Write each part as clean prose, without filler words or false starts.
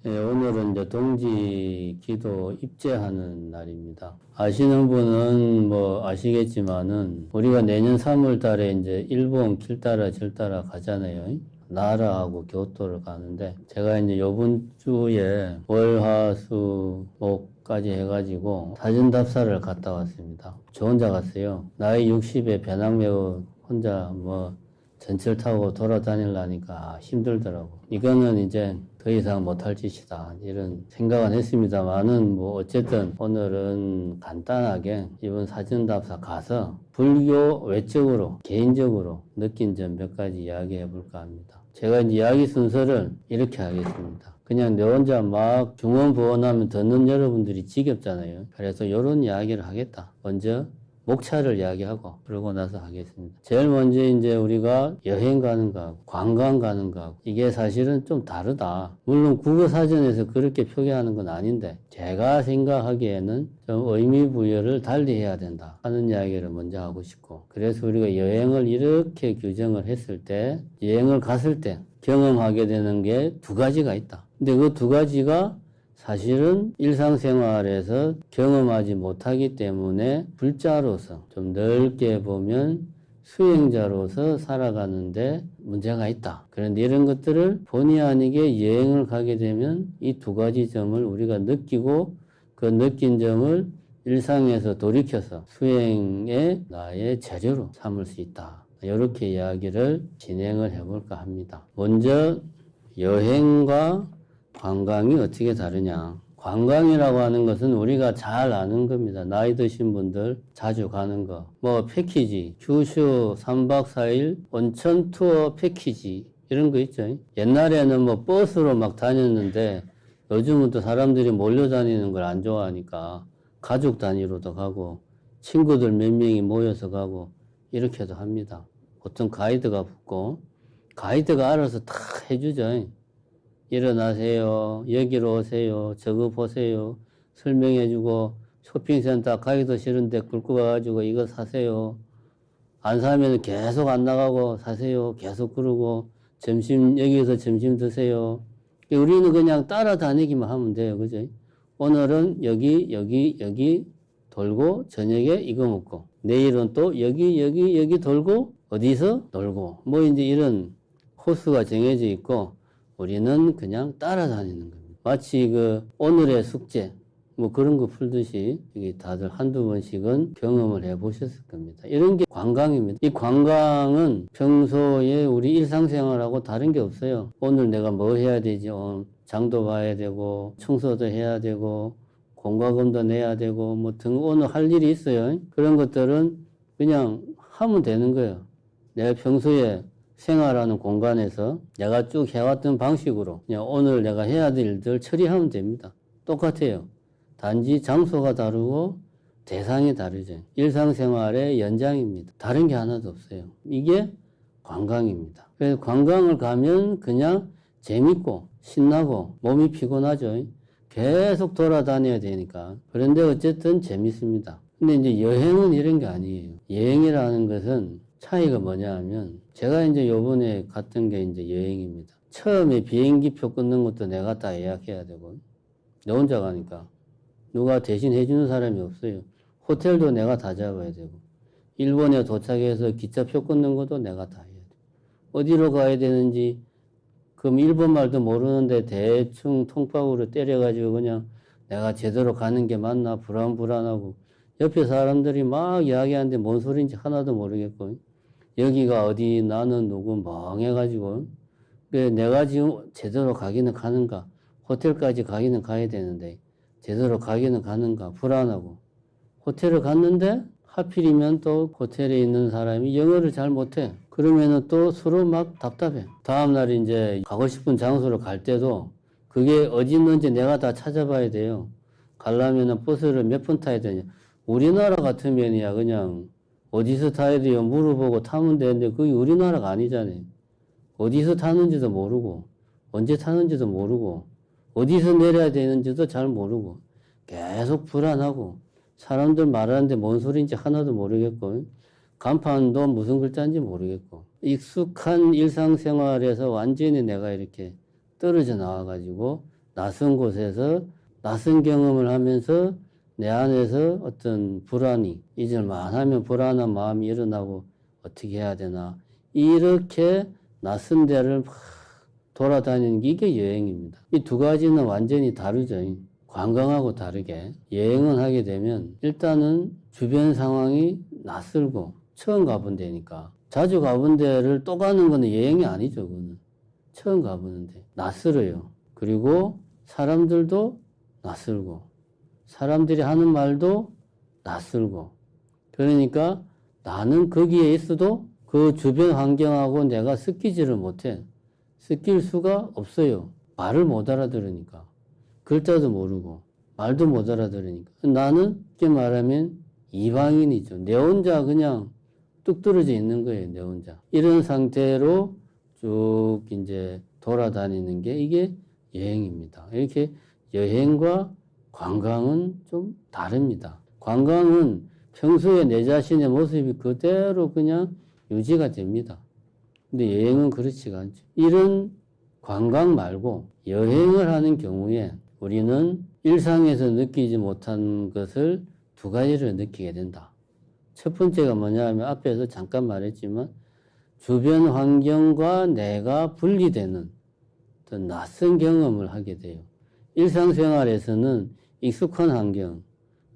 네, 오늘은 이제 동지 기도 입제하는 날입니다. 아시는 분은 뭐 아시겠지만은 우리가 내년 3월 달에 이제 일본 길 따라 절 따라 가잖아요. 나라하고 교토를 가는데 제가 이제 요번 주에 월, 화, 수, 목까지 해가지고 사전 답사를 갔다 왔습니다. 저 혼자 갔어요. 나이 60에 배낭 메고 혼자 뭐 전철 타고 돌아다니려니까 힘들더라고. 이거는 이제 더 이상 못할 짓이다. 이런 생각은 했습니다만은 뭐 어쨌든 오늘은 간단하게 이번 사전답사 가서 불교 외적으로 개인적으로 느낀 점 몇 가지 이야기해 볼까 합니다. 제가 이제 이야기 순서를 이렇게 하겠습니다. 그냥 내 혼자 막 중언부언하면 듣는 여러분들이 지겹잖아요. 그래서 이런 이야기를 하겠다. 먼저 목차를 이야기하고 그러고 나서 하겠습니다. 제일 먼저 이제 우리가 여행 가는 거하고 관광 가는 거하고 이게 사실은 좀 다르다. 물론 국어사전에서 그렇게 표기하는 건 아닌데 제가 생각하기에는 좀 의미 부여를 달리 해야 된다 하는 이야기를 먼저 하고 싶고, 그래서 우리가 여행을 이렇게 규정을 했을 때 여행을 갔을 때 경험하게 되는 게 두 가지가 있다. 근데 그 두 가지가 사실은 일상생활에서 경험하지 못하기 때문에 불자로서 좀 넓게 보면 수행자로서 살아가는데 문제가 있다. 그런데 이런 것들을 본의 아니게 여행을 가게 되면 이 두 가지 점을 우리가 느끼고 그 느낀 점을 일상에서 돌이켜서 수행의 나의 재료로 삼을 수 있다. 이렇게 이야기를 진행을 해볼까 합니다. 먼저 여행과 관광이 어떻게 다르냐. 관광이라고 하는 것은 우리가 잘 아는 겁니다. 나이 드신 분들 자주 가는 거. 뭐 패키지, 규슈 3박 4일 온천 투어 패키지 이런 거 있죠. 옛날에는 뭐 버스로 막 다녔는데 요즘은 또 사람들이 몰려 다니는 걸 안 좋아하니까 가족 단위로도 가고 친구들 몇 명이 모여서 가고 이렇게도 합니다. 보통 가이드가 붙고 가이드가 알아서 다 해주죠. 일어나세요. 여기로 오세요. 저거 보세요. 설명해주고 쇼핑센터 가기도 싫은데 굴고 가가지고 이거 사세요. 안 사면 계속 안 나가고 사세요. 계속 그러고 여기서 점심 드세요. 우리는 그냥 따라다니기만 하면 돼요. 그죠? 오늘은 여기 돌고 저녁에 이거 먹고 내일은 또 여기 돌고 어디서 놀고 뭐 이제 이런 코스가 정해져 있고 우리는 그냥 따라다니는 겁니다. 마치 오늘의 숙제, 뭐 그런 거 풀듯이 다들 한두 번씩은 경험을 해 보셨을 겁니다. 이런 게 관광입니다. 이 관광은 평소에 우리 일상생활하고 다른 게 없어요. 오늘 내가 뭐 해야 되지? 장도 봐야 되고, 청소도 해야 되고, 공과금도 내야 되고, 뭐 등 오늘 할 일이 있어요. 그런 것들은 그냥 하면 되는 거예요. 내가 평소에 생활하는 공간에서 내가 쭉 해왔던 방식으로 그냥 오늘 내가 해야 될 일들 처리하면 됩니다. 똑같아요. 단지 장소가 다르고 대상이 다르죠. 일상생활의 연장입니다. 다른 게 하나도 없어요. 이게 관광입니다. 그래서 관광을 가면 그냥 재밌고 신나고 몸이 피곤하죠. 계속 돌아다녀야 되니까. 그런데 어쨌든 재밌습니다. 근데 이제 여행은 이런 게 아니에요. 여행이라는 것은 차이가 뭐냐 하면 제가 이제 요번에 갔던 게 이제 여행입니다. 처음에 비행기표 끊는 것도 내가 다 예약해야 되고, 내 혼자 가니까 누가 대신 해주는 사람이 없어요. 호텔도 내가 다 잡아야 되고, 일본에 도착해서 기차표 끊는 것도 내가 다 해야 돼. 어디로 가야 되는지, 그럼 일본말도 모르는데 대충 통박으로 때려가지고 그냥 내가 제대로 가는 게 맞나 불안하고, 옆에 사람들이 막 이야기하는데 뭔 소리인지 하나도 모르겠고, 여기가 어디 나는 누구 멍해가지고 내가 지금 제대로 가기는 가는가, 호텔까지 가기는 가야 되는데 제대로 가기는 가는가 불안하고, 호텔을 갔는데 하필이면 또 호텔에 있는 사람이 영어를 잘 못해. 그러면은 또 서로 막 답답해. 다음날 이제 가고 싶은 장소로 갈 때도 그게 어디 있는지 내가 다 찾아봐야 돼요. 가려면은 버스를 몇 번 타야 되냐. 우리나라 같으면이야 그냥 어디서 타야 돼요? 물어보고 타면 되는데 그게 우리나라가 아니잖아요. 어디서 타는지도 모르고 언제 타는지도 모르고 어디서 내려야 되는지도 잘 모르고 계속 불안하고 사람들 말하는데 뭔 소리인지 하나도 모르겠고 간판도 무슨 글자인지 모르겠고 익숙한 일상생활에서 완전히 내가 이렇게 떨어져 나와가지고 낯선 곳에서 낯선 경험을 하면서 내 안에서 어떤 불안이 잊을만 하면 불안한 마음이 일어나고 어떻게 해야 되나 이렇게 낯선 데를 막 돌아다니는 게 이게 여행입니다. 이 두 가지는 완전히 다르죠. 관광하고 다르게 여행을 하게 되면 일단은 주변 상황이 낯설고 처음 가본 데니까 자주 가본 데를 또 가는 거는 여행이 아니죠. 그거는 처음 가보는데 낯설어요. 그리고 사람들도 낯설고 사람들이 하는 말도 낯설고 그러니까 나는 거기에 있어도 그 주변 환경하고 내가 섞이지를 못해. 섞일 수가 없어요. 말을 못 알아들으니까. 글자도 모르고 말도 못 알아들으니까. 나는 쉽게 말하면 이방인이죠. 내 혼자 그냥 뚝 떨어져 있는 거예요. 내 혼자. 이런 상태로 쭉 이제 돌아다니는 게 이게 여행입니다. 이렇게 여행과 관광은 좀 다릅니다. 관광은 평소에 내 자신의 모습이 그대로 그냥 유지가 됩니다. 근데 여행은 그렇지가 않죠. 이런 관광 말고 여행을 하는 경우에 우리는 일상에서 느끼지 못한 것을 두 가지를 느끼게 된다. 첫 번째가 뭐냐 하면 앞에서 잠깐 말했지만 주변 환경과 내가 분리되는 어떤 낯선 경험을 하게 돼요. 일상생활에서는 익숙한 환경,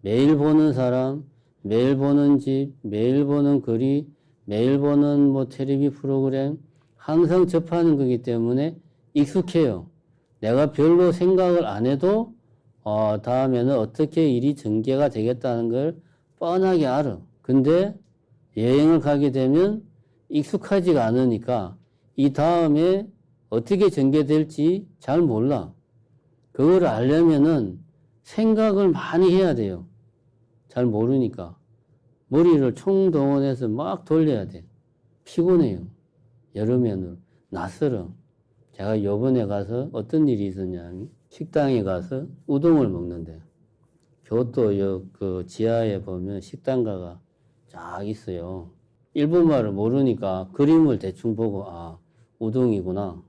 매일 보는 사람, 매일 보는 집, 매일 보는 거리, 매일 보는 뭐 텔레비 프로그램 항상 접하는 거기 때문에 익숙해요. 내가 별로 생각을 안 해도 다음에는 어떻게 일이 전개가 되겠다는 걸 뻔하게 알아. 근데 여행을 가게 되면 익숙하지가 않으니까 이 다음에 어떻게 전개될지 잘 몰라. 그걸 알려면은 생각을 많이 해야 돼요. 잘 모르니까. 머리를 총동원해서 막 돌려야 돼. 피곤해요. 여러 면으로. 낯설어. 제가 요번에 가서 어떤 일이 있었냐면 식당에 가서 우동을 먹는데 교토 그 지하에 보면 식당가가 쫙 있어요. 일본말을 모르니까 그림을 대충 보고 우동이구나.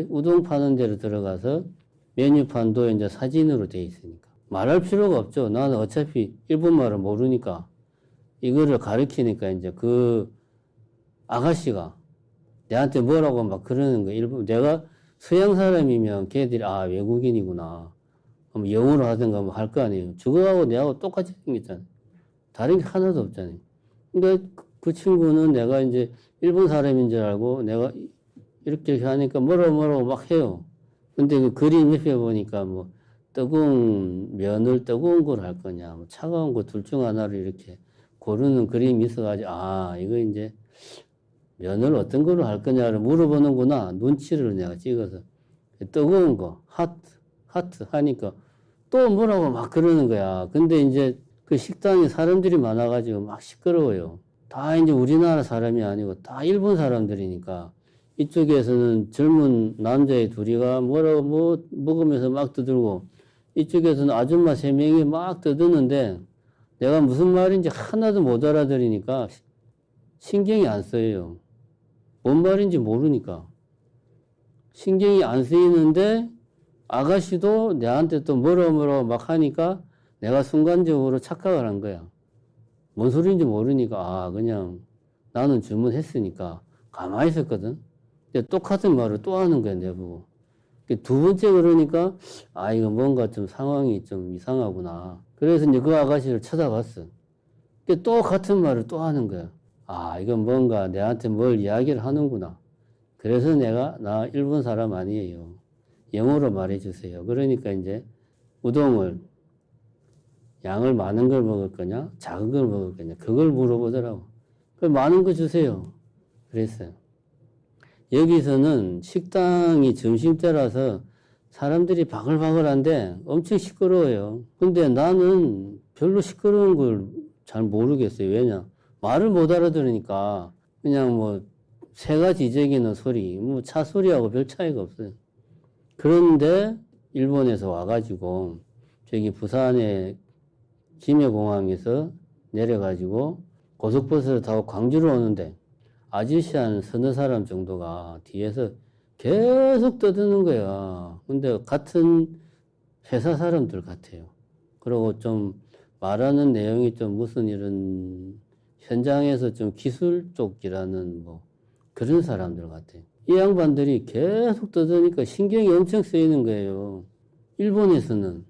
우동 파는 데로 들어가서 메뉴판도 이제 사진으로 돼 있으니까 말할 필요가 없죠. 나는 어차피 일본말을 모르니까 이거를 가르치니까 이제 그 아가씨가 내한테 뭐라고 막 그러는 거야. 내가 서양 사람이면 걔들이 외국인이구나. 그럼 영어로 하든가 뭐 할 거 아니에요. 저거하고 내하고 똑같이 생겼잖아요. 다른 게 하나도 없잖아요. 그러니까 그 친구는 내가 이제 일본 사람인 줄 알고 내가 이렇게 하니까 뭐라고 막 해요. 근데 그 그림 옆에 보니까 뭐 뜨거운 면을 뜨거운 걸 할 거냐, 뭐 차가운 거 둘 중 하나를 이렇게 고르는 그림이 있어가지고 이거 이제 면을 어떤 거로 할 거냐를 물어보는구나. 눈치를 내가 찍어서 뜨거운 거 하트 하니까 또 뭐라고 막 그러는 거야. 근데 이제 그 식당에 사람들이 많아가지고 막 시끄러워요. 다 이제 우리나라 사람이 아니고 다 일본 사람들이니까 이쪽에서는 젊은 남자애 둘이가 뭐라고 뭐 먹으면서 막 떠들고 이쪽에서는 아줌마 세 명이 막 떠드는데 내가 무슨 말인지 하나도 못 알아들으니까 신경이 안 쓰여요. 뭔 말인지 모르니까. 신경이 안 쓰이는데 아가씨도 내한테 또 뭐라고 막 하니까 내가 순간적으로 착각을 한 거야. 뭔 소리인지 모르니까 그냥 나는 주문했으니까 가만히 있었거든. 근데 똑같은 말을 또 하는 거야, 내보고. 두 번째 그러니까 이거 뭔가 좀 상황이 좀 이상하구나. 그래서 이제 그 아가씨를 쳐다봤어. 또 같은 말을 또 하는 거야. 이건 뭔가 내한테 뭘 이야기를 하는구나. 그래서 나 일본 사람 아니에요. 영어로 말해주세요. 그러니까 이제 우동을 양을 많은 걸 먹을 거냐, 작은 걸 먹을 거냐, 그걸 물어보더라고. 많은 거 주세요. 그랬어요. 여기서는 식당이 점심때라서 사람들이 바글바글한데 엄청 시끄러워요. 근데 나는 별로 시끄러운 걸 잘 모르겠어요. 왜냐? 말을 못 알아들으니까 그냥 뭐 새가 지저귀는 소리, 뭐 차 소리하고 별 차이가 없어요. 그런데 일본에서 와가지고 저기 부산에 김해공항에서 내려가지고 고속버스를 타고 광주로 오는데 아저씨 한 서너 사람 정도가 뒤에서 계속 떠드는 거야. 근데 같은 회사 사람들 같아요. 그리고 좀 말하는 내용이 좀 무슨 이런 현장에서 좀 기술 쪽이라는 뭐 그런 사람들 같아요. 이 양반들이 계속 떠드니까 신경이 엄청 쓰이는 거예요. 일본에서는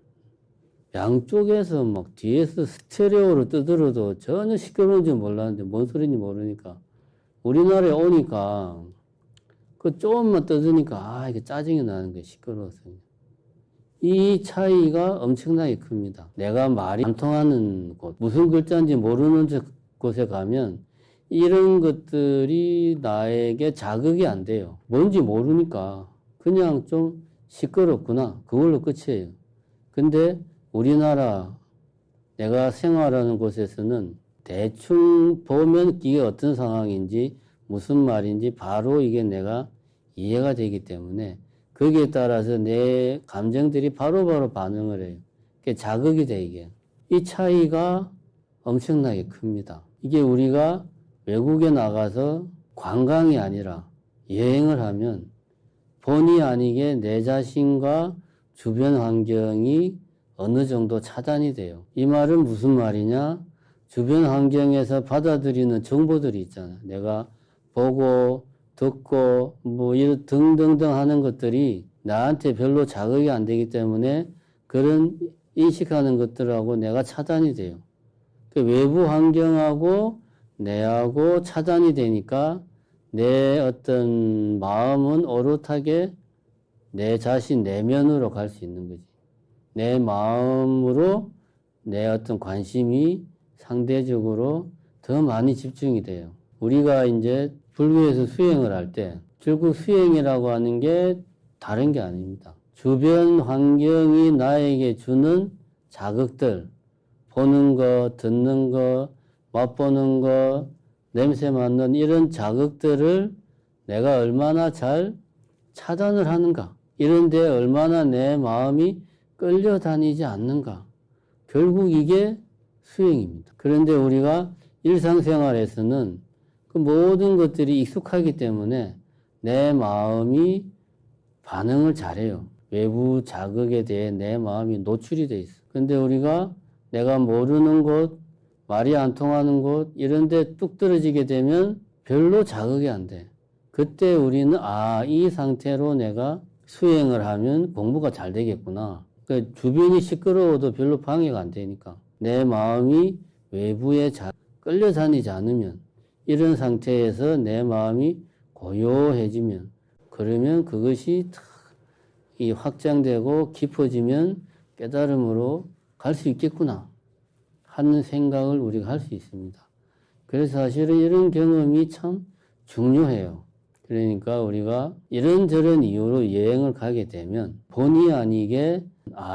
양쪽에서 막 뒤에서 스테레오로 떠들어도 전혀 시끄러운지 몰랐는데 뭔 소리인지 모르니까 우리나라에 오니까 그 조금만 떠드니까 이게 짜증이 나는 거예요. 시끄러워서. 이 차이가 엄청나게 큽니다. 내가 말이 안 통하는 곳, 무슨 글자인지 모르는 곳에 가면 이런 것들이 나에게 자극이 안 돼요. 뭔지 모르니까 그냥 좀 시끄럽구나. 그걸로 끝이에요. 근데 우리나라 내가 생활하는 곳에서는 대충 보면 이게 어떤 상황인지 무슨 말인지 바로 이게 내가 이해가 되기 때문에 거기에 따라서 내 감정들이 바로바로 반응을 해요. 그게 자극이 돼, 이게. 이 차이가 엄청나게 큽니다. 이게 우리가 외국에 나가서 관광이 아니라 여행을 하면 본의 아니게 내 자신과 주변 환경이 어느 정도 차단이 돼요. 이 말은 무슨 말이냐? 주변 환경에서 받아들이는 정보들이 있잖아. 내가 보고 듣고 뭐 이런 등등등 하는 것들이 나한테 별로 자극이 안 되기 때문에 그런 인식하는 것들하고 내가 차단이 돼요. 그 외부 환경하고 내하고 차단이 되니까 내 어떤 마음은 오롯하게 내 자신 내면으로 갈 수 있는 거지. 내 마음으로 내 어떤 관심이 상대적으로 더 많이 집중이 돼요. 우리가 이제 불교에서 수행을 할 때 결국 수행이라고 하는 게 다른 게 아닙니다. 주변 환경이 나에게 주는 자극들, 보는 거, 듣는 거, 맛보는 거, 냄새 맡는 이런 자극들을 내가 얼마나 잘 차단을 하는가. 이런데 얼마나 내 마음이 끌려다니지 않는가. 결국 이게 수행입니다. 그런데 우리가 일상생활에서는 그 모든 것들이 익숙하기 때문에 내 마음이 반응을 잘해요. 외부 자극에 대해 내 마음이 노출이 돼 있어. 근데 우리가 내가 모르는 곳, 말이 안 통하는 곳, 이런 데 뚝 떨어지게 되면 별로 자극이 안 돼. 그때 우리는 이 상태로 내가 수행을 하면 공부가 잘 되겠구나. 그 주변이 시끄러워도 별로 방해가 안 되니까. 내 마음이 외부에 끌려다니지 않으면 이런 상태에서 내 마음이 고요해지면 그러면 그것이 이 확장되고 깊어지면 깨달음으로 갈 수 있겠구나 하는 생각을 우리가 할 수 있습니다. 그래서 사실은 이런 경험이 참 중요해요. 그러니까 우리가 이런저런 이유로 여행을 가게 되면 본의 아니게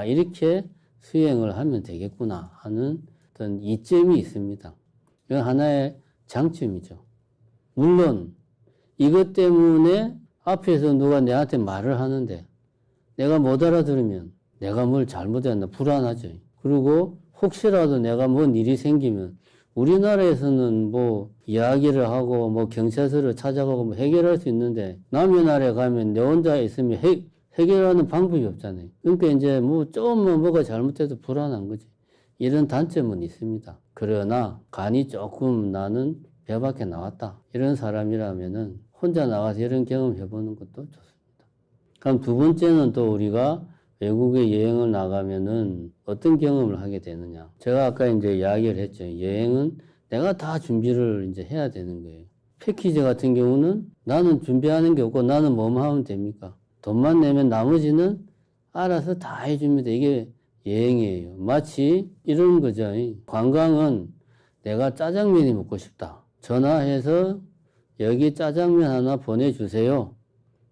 이렇게 수행을 하면 되겠구나 하는 어떤 이점이 있습니다. 이건 하나의 장점이죠. 물론 이것 때문에 앞에서 누가 내한테 말을 하는데 내가 못 알아들으면 내가 뭘 잘못했나 불안하죠. 그리고 혹시라도 내가 뭔 일이 생기면 우리나라에서는 뭐 이야기를 하고 뭐 경찰서를 찾아가고 뭐 해결할 수 있는데 남의 나라에 가면 내 혼자 있으면 해결하는 방법이 없잖아요. 그러니까 이제 뭐 조금만 뭐가 잘못해도 불안한 거지. 이런 단점은 있습니다. 그러나 간이 조금 나는 배 밖에 나왔다. 이런 사람이라면은 혼자 나가서 이런 경험 해보는 것도 좋습니다. 그럼 두 번째는 또 우리가 외국에 여행을 나가면은 어떤 경험을 하게 되느냐. 제가 아까 이제 이야기를 했죠. 여행은 내가 다 준비를 이제 해야 되는 거예요. 패키지 같은 경우는 나는 준비하는 게 없고 나는 뭐만 하면 됩니까? 돈만 내면 나머지는 알아서 다 해줍니다. 이게 여행이에요. 마치 이런 거죠. 관광은 내가 짜장면이 먹고 싶다. 전화해서 여기 짜장면 하나 보내주세요.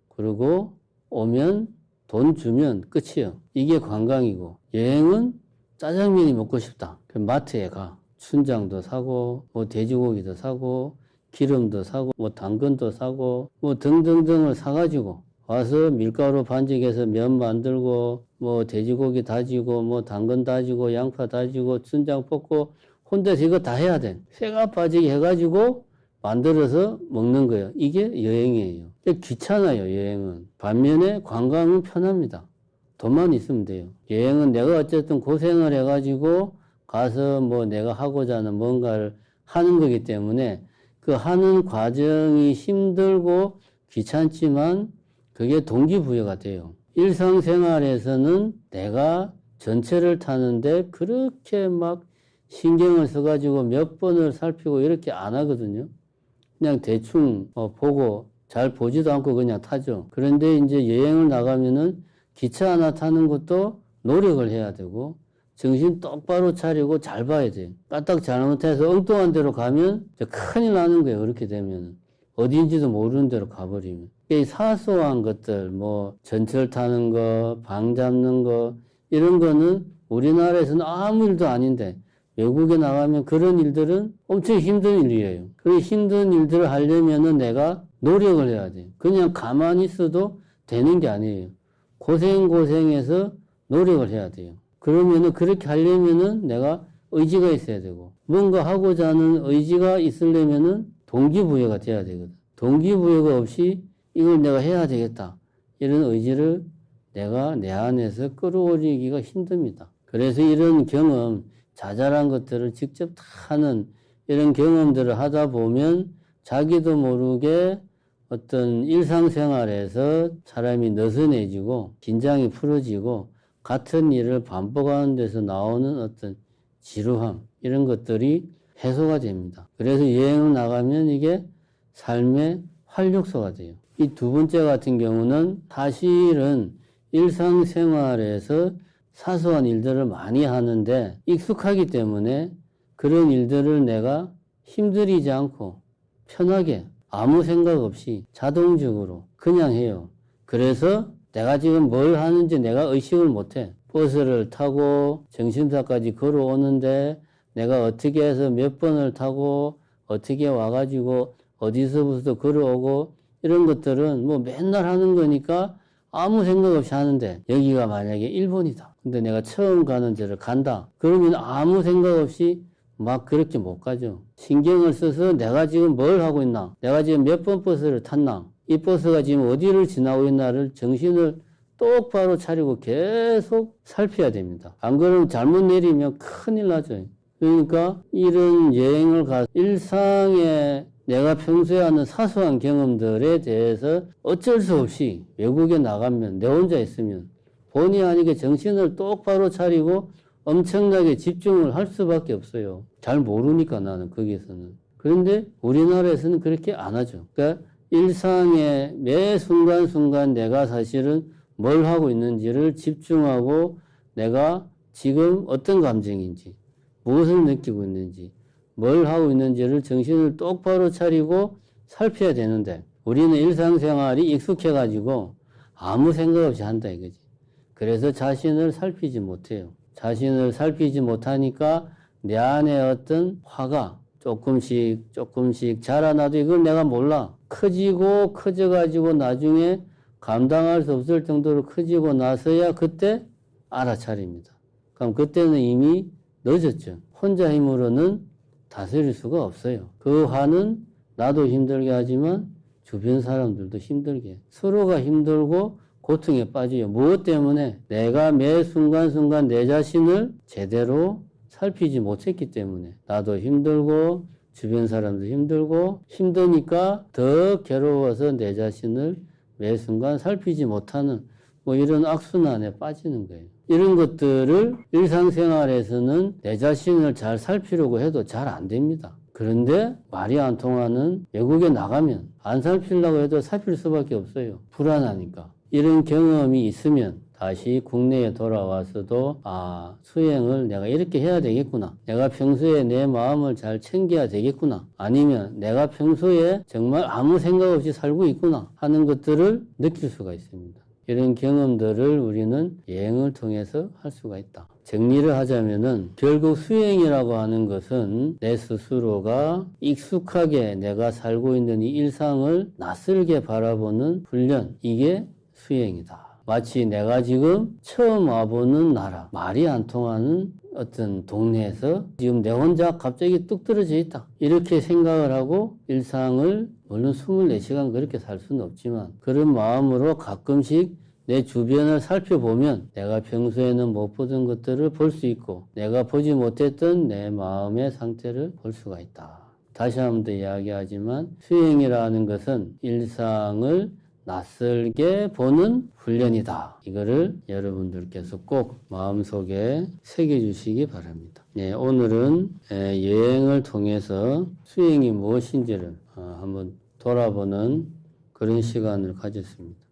그리고 오면 돈 주면 끝이에요. 이게 관광이고 여행은 짜장면이 먹고 싶다. 그럼 마트에 가. 춘장도 사고 뭐 돼지고기도 사고 기름도 사고 뭐 당근도 사고 뭐 등등등을 사가지고 와서 밀가루 반죽해서 면 만들고 뭐 돼지고기 다지고 뭐 당근 다지고 양파 다지고 춘장 볶고 혼자서 이거 다 해야 돼. 쇠가 빠지게 해가지고 만들어서 먹는 거예요. 이게 여행이에요. 귀찮아요, 여행은. 반면에 관광은 편합니다. 돈만 있으면 돼요. 여행은 내가 어쨌든 고생을 해가지고 가서 뭐 내가 하고자 하는 뭔가를 하는 거기 때문에 그 하는 과정이 힘들고 귀찮지만 그게 동기부여가 돼요. 일상생활에서는 내가 전철을 타는데 그렇게 막 신경을 써가지고 몇 번을 살피고 이렇게 안 하거든요. 그냥 대충 보고 잘 보지도 않고 그냥 타죠. 그런데 이제 여행을 나가면은 기차 하나 타는 것도 노력을 해야 되고 정신 똑바로 차리고 잘 봐야 돼요. 까딱 잘못해서 엉뚱한 데로 가면 큰일 나는 거예요. 그렇게 되면 어디인지도 모르는 데로 가버리면. 이 사소한 것들, 뭐 전철 타는 거, 방 잡는 거 이런 거는 우리나라에서는 아무 일도 아닌데 외국에 나가면 그런 일들은 엄청 힘든 일이에요. 그 힘든 일들을 하려면은 내가 노력을 해야 돼요. 그냥 가만히 있어도 되는 게 아니에요. 고생해서 노력을 해야 돼요. 그러면은 그렇게 하려면은 내가 의지가 있어야 되고 뭔가 하고자 하는 의지가 있으려면은 동기부여가 돼야 되거든. 동기부여가 없이 이걸 내가 해야 되겠다. 이런 의지를 내가 내 안에서 끌어올리기가 힘듭니다. 그래서 이런 경험, 자잘한 것들을 직접 다 하는 이런 경험들을 하다 보면 자기도 모르게 어떤 일상생활에서 사람이 느슨해지고 긴장이 풀어지고 같은 일을 반복하는 데서 나오는 어떤 지루함 이런 것들이 해소가 됩니다. 그래서 여행을 나가면 이게 삶의 활력소가 돼요. 이 두 번째 같은 경우는 사실은 일상생활에서 사소한 일들을 많이 하는데 익숙하기 때문에 그런 일들을 내가 힘들이지 않고 편하게 아무 생각 없이 자동적으로 그냥 해요. 그래서 내가 지금 뭘 하는지 내가 의식을 못해. 버스를 타고 정신사까지 걸어오는데 내가 어떻게 해서 몇 번을 타고 어떻게 와가지고 어디서부터 걸어오고 이런 것들은 뭐 맨날 하는 거니까 아무 생각 없이 하는데 여기가 만약에 일본이다. 근데 내가 처음 가는 데를 간다. 그러면 아무 생각 없이 막 그렇게 못 가죠. 신경을 써서 내가 지금 뭘 하고 있나? 내가 지금 몇 번 버스를 탔나? 이 버스가 지금 어디를 지나고 있나를 정신을 똑바로 차리고 계속 살펴야 됩니다. 안 그러면 잘못 내리면 큰일 나죠. 그러니까 이런 여행을 가서 일상에 내가 평소에 하는 사소한 경험들에 대해서 어쩔 수 없이 외국에 나가면 내 혼자 있으면 본의 아니게 정신을 똑바로 차리고 엄청나게 집중을 할 수밖에 없어요. 잘 모르니까 나는 거기에서는. 그런데 우리나라에서는 그렇게 안 하죠. 그러니까 일상의 매 순간순간 내가 사실은 뭘 하고 있는지를 집중하고 내가 지금 어떤 감정인지 무엇을 느끼고 있는지 뭘 하고 있는지를 정신을 똑바로 차리고 살펴야 되는데 우리는 일상생활이 익숙해가지고 아무 생각 없이 한다 이거지. 그래서 자신을 살피지 못해요. 자신을 살피지 못하니까 내 안에 어떤 화가 조금씩 자라나도 이걸 내가 몰라. 커져가지고 나중에 감당할 수 없을 정도로 커지고 나서야 그때 알아차립니다. 그럼 그때는 이미 늦었죠. 혼자 힘으로는 다스릴 수가 없어요. 그 화는 나도 힘들게 하지만 주변 사람들도 힘들게. 서로가 힘들고 고통에 빠져요. 무엇 때문에? 내가 매 순간순간 내 자신을 제대로 살피지 못했기 때문에. 나도 힘들고 주변 사람도 힘들고 힘드니까 더 괴로워서 내 자신을 매 순간 살피지 못하는 뭐 이런 악순환에 빠지는 거예요. 이런 것들을 일상생활에서는 내 자신을 잘 살피려고 해도 잘 안 됩니다. 그런데 말이 안 통하는 외국에 나가면 안 살피려고 해도 살필 수밖에 없어요. 불안하니까. 이런 경험이 있으면 다시 국내에 돌아와서도 수행을 내가 이렇게 해야 되겠구나. 내가 평소에 내 마음을 잘 챙겨야 되겠구나. 아니면 내가 평소에 정말 아무 생각 없이 살고 있구나 하는 것들을 느낄 수가 있습니다. 이런 경험들을 우리는 여행을 통해서 할 수가 있다. 정리를 하자면은 결국 수행이라고 하는 것은 내 스스로가 익숙하게 내가 살고 있는 이 일상을 낯설게 바라보는 훈련, 이게 수행이다. 마치 내가 지금 처음 와보는 나라, 말이 안 통하는 어떤 동네에서 지금 내 혼자 갑자기 뚝 떨어져 있다. 이렇게 생각을 하고 일상을 물론 24시간 그렇게 살 수는 없지만 그런 마음으로 가끔씩 내 주변을 살펴보면 내가 평소에는 못 보던 것들을 볼 수 있고 내가 보지 못했던 내 마음의 상태를 볼 수가 있다. 다시 한 번 더 이야기하지만 수행이라는 것은 일상을 낯설게 보는 훈련이다. 이거를 여러분들께서 꼭 마음속에 새겨주시기 바랍니다. 네, 오늘은 여행을 통해서 수행이 무엇인지를 한번 돌아보는 그런 시간을 가졌습니다.